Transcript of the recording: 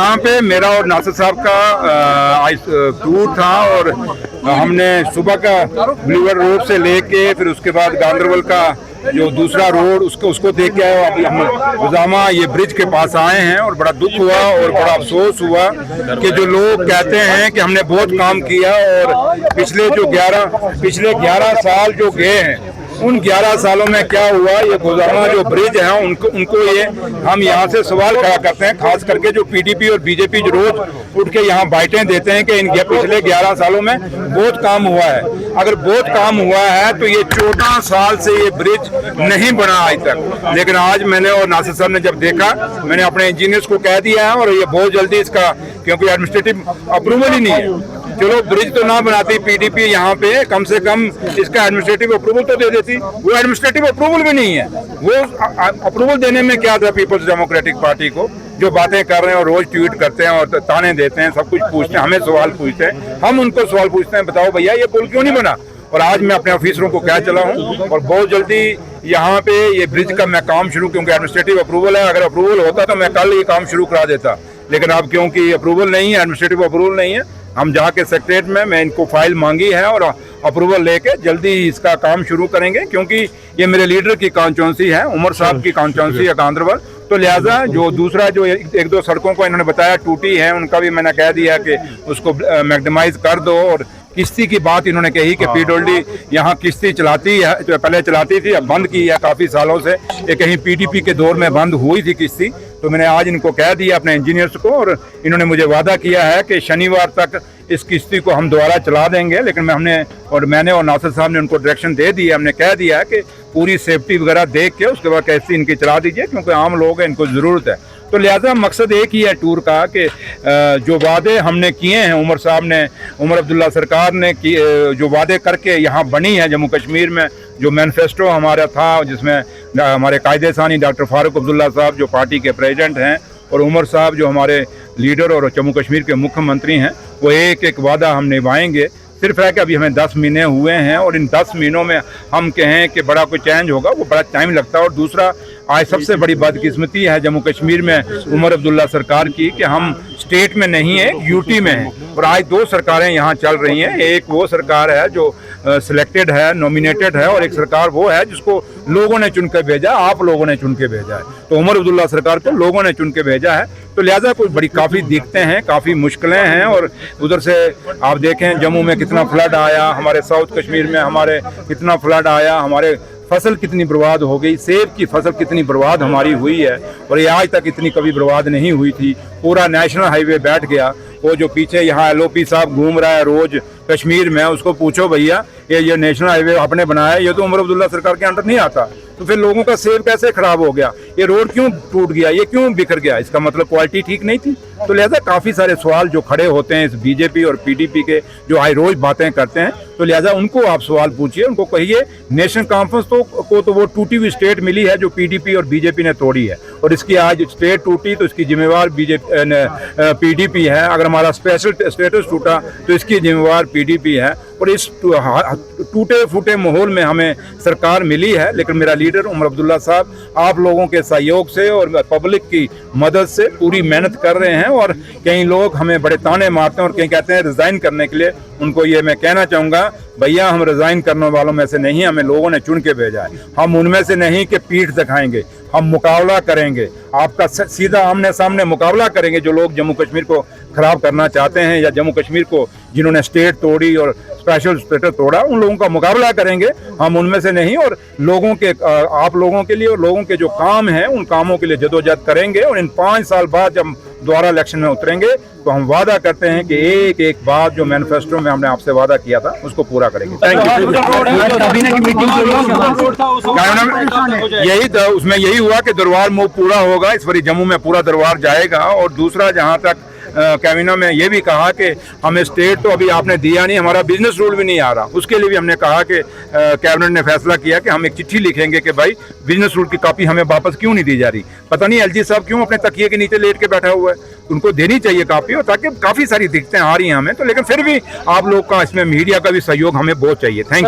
यहाँ पे मेरा और नासिर साहब का टूर था और हमने सुबह का ब्लूवर रोड से लेके फिर उसके बाद गांधरबल का जो दूसरा रोड उसको देख के आए। अभी हम रोजामा ये ब्रिज के पास आए हैं और बड़ा दुख हुआ और बड़ा अफसोस हुआ कि जो लोग कहते हैं कि हमने बहुत काम किया और पिछले 11 साल जो गए हैं उन 11 सालों में क्या हुआ, ये गुजामा जो ब्रिज है उनको ये हम यहाँ से सवाल खड़ा करते हैं। खास करके जो पीडीपी और बीजेपी जो रोज उठ के यहाँ बाइटें देते हैं कि इन पिछले 11 सालों में बहुत काम हुआ है। अगर बहुत काम हुआ है तो ये 14 साल से ये ब्रिज नहीं बना आज तक। लेकिन आज मैंने और नासिर साहब ने जब देखा, मैंने अपने इंजीनियर्स को कह दिया है और ये बहुत जल्दी इसका, क्योंकि एडमिनिस्ट्रेटिव अप्रूवल ही नहीं है, चलो ब्रिज तो ना बनाती पीडीपी यहाँ पे, कम से कम इसका एडमिनिस्ट्रेटिव अप्रूवल तो दे देती। वो एडमिनिस्ट्रेटिव अप्रूवल भी नहीं है। वो अप्रूवल देने में क्या था पीपल्स डेमोक्रेटिक पार्टी को, जो बातें कर रहे हैं और रोज ट्वीट करते हैं और ताने देते हैं, सब कुछ पूछते हैं, हमें सवाल पूछते हैं, हम उनको सवाल पूछते हैं, बताओ भैया ये पुल क्यों नहीं बना। और आज मैं अपने ऑफिसरों को कह चला हूँ और बहुत जल्दी यहाँ पे ये ब्रिज का मैं काम शुरू, क्योंकि एडमिनिस्ट्रेटिव अप्रूवल है, अगर अप्रूवल होता तो मैं कल ये काम शुरू करा देता। लेकिन अब क्योंकि अप्रूवल नहीं है, एडमिनिस्ट्रेटिव अप्रूवल नहीं है, हम जाके सेक्रेटरीट में मैं इनको फाइल मांगी है और अप्रूवल लेके जल्दी इसका काम शुरू करेंगे। क्योंकि ये मेरे लीडर की कॉन्स्टिट्यूंसी है, उमर साहब की कॉन्स्टिट्यूंसी है गांधरबल, तो लिहाजा जो दूसरा जो एक दो सड़कों को इन्होंने बताया टूटी है, उनका भी मैंने कह दिया कि उसको मैक्सिमाइज कर दो। और किश्ती की बात इन्होंने कही कि पीडब्ल्यूडी यहाँ किश्ती चलाती है, जो पहले चलाती थी अब बंद की है काफ़ी सालों से, ये कहीं पीडीपी के दौर में बंद हुई थी किश्ती। तो मैंने आज इनको कह दिया अपने इंजीनियर्स को और इन्होंने मुझे वादा किया है कि शनिवार तक इस किश्ती को हम दोबारा चला देंगे। लेकिन मैंने और नासिर साहब ने उनको डायरेक्शन दे दिया, हमने कह दिया है कि पूरी सेफ्टी वगैरह देख के उसके बाद किश्ती इनकी चला दीजिए, क्योंकि आम लोग हैं, इनको ज़रूरत है। तो लिहाजा मकसद एक ही है टूर का कि जो वादे हमने किए हैं, उमर अब्दुल्ला सरकार ने जो वादे करके यहाँ बनी है जम्मू कश्मीर में, जो मैनिफेस्टो हमारा था जिसमें हमारे कायदे सानी डॉक्टर फारूक अब्दुल्ला साहब जो पार्टी के प्रेसिडेंट हैं और उमर साहब जो हमारे लीडर और जम्मू कश्मीर के मुख्यमंत्री हैं, वो एक एक वादा हम निभाएंगे। सिर्फ है कि अभी हमें 10 महीने हुए हैं और इन 10 महीनों में हम कहें कि बड़ा कोई चेंज होगा, वो बड़ा टाइम लगता है। और दूसरा, आज सबसे बड़ी बदकिस्मती है जम्मू कश्मीर में उमर अब्दुल्ला सरकार की कि हम स्टेट में नहीं है, यूटी में है। और आज 2 सरकारें यहाँ चल रही हैं। एक वो सरकार है जो सिलेक्टेड है, नॉमिनेटेड है, और एक सरकार वो है जिसको लोगों ने चुन के भेजा, आप लोगों ने चुन के भेजा है। तो उमर अब्दुल्ला सरकार को लोगों ने चुन के भेजा है। तो लिहाजा कुछ बड़ी काफ़ी दिक्कतें हैं, काफ़ी मुश्किलें हैं। और उधर से आप देखें जम्मू में कितना फ्लड आया, हमारे साउथ कश्मीर में हमारे कितना फ्लड आया, हमारे फसल कितनी बर्बाद हो गई, सेब की फसल कितनी बर्बाद हमारी हुई है और ये आज तक इतनी कभी बर्बाद नहीं हुई थी। पूरा नेशनल हाईवे बैठ गया। वो जो पीछे यहाँ एलओपी साहब घूम रहा है रोज कश्मीर में, उसको पूछो भैया ये नेशनल हाईवे आपने बनाया, ये तो उमर अब्दुल्ला सरकार के अंडर नहीं आता। तो फिर लोगों का सेब कैसे खराब हो गया, ये रोड क्यों टूट गया, ये क्यों बिखर गया, इसका मतलब क्वालिटी ठीक नहीं थी। तो लिहाजा काफ़ी सारे सवाल जो खड़े होते हैं इस बीजेपी और पीडीपी के, जो आज रोज बातें करते हैं, तो लिहाजा उनको आप सवाल पूछिए, उनको कहिए नेशनल कॉन्फ्रेंस को तो वो टूटी हुई स्टेट मिली है जो पीडीपी और बीजेपी ने तोड़ी है। और इसकी आज स्टेट टूटी तो इसकी जिम्मेवार पीडीपी है। अगर हमारा स्पेशल स्टेटस टूटा तो इसकी जिम्मेवार पीडीपी है। और इस टूटे फूटे माहौल में हमें सरकार मिली है। लेकिन मेरा लीडर उमर अब्दुल्ला साहब आप लोगों के सहयोग से और पब्लिक की मदद से पूरी मेहनत कर रहे हैं। और कई लोग हमें बड़े ताने मारते हैं और कई कहते हैं रिज़ाइन करने के लिए। उनको ये मैं कहना चाहूँगा, भैया हम रिज़ाइन करने वालों में से नहीं, हमें लोगों ने चुन के भेजा है। हम उनमें से नहीं कि पीठ दिखाएंगे, हम मुकाबला करेंगे, आपका सीधा आमने सामने मुकाबला करेंगे। जो लोग जम्मू कश्मीर को ख़राब करना चाहते हैं या जम्मू कश्मीर को जिन्होंने स्टेट तोड़ी और स्पेशल स्टेटस तोड़ा, उन लोगों का मुकाबला करेंगे, हम उनमें से नहीं। और लोगों के आप लोगों के लिए और लोगों के जो काम हैं उन कामों के लिए जदोजहद करेंगे। और इन 5 साल बाद जब दोबारा इलेक्शन में उतरेंगे तो हम वादा करते हैं कि एक एक बात जो मैनिफेस्टो में हमने आपसे वादा किया था उसको पूरा करेंगे। Thank you. यही उसमें यही हुआ कि दरबार मूव पूरा होगा, इस बारी जम्मू में पूरा दरबार जाएगा। और दूसरा, जहाँ तक कैबिनेट में ये भी कहा कि हमें स्टेट तो अभी आपने दिया नहीं, हमारा बिजनेस रूल भी नहीं आ रहा, उसके लिए भी हमने कहा कि कैबिनेट ने फैसला किया कि हम एक चिट्ठी लिखेंगे कि भाई बिजनेस रूल की कॉपी हमें वापस क्यों नहीं दी जा रही। पता नहीं एलजी साहब क्यों अपने तकिए के नीचे लेट के बैठा हुआ है, उनको देनी चाहिए कॉपी। और ताकि काफ़ी सारी दिक्कतें आ रही हैं हमें तो, लेकिन फिर भी आप लोग का इसमें मीडिया का भी सहयोग हमें बहुत चाहिए। Thank you.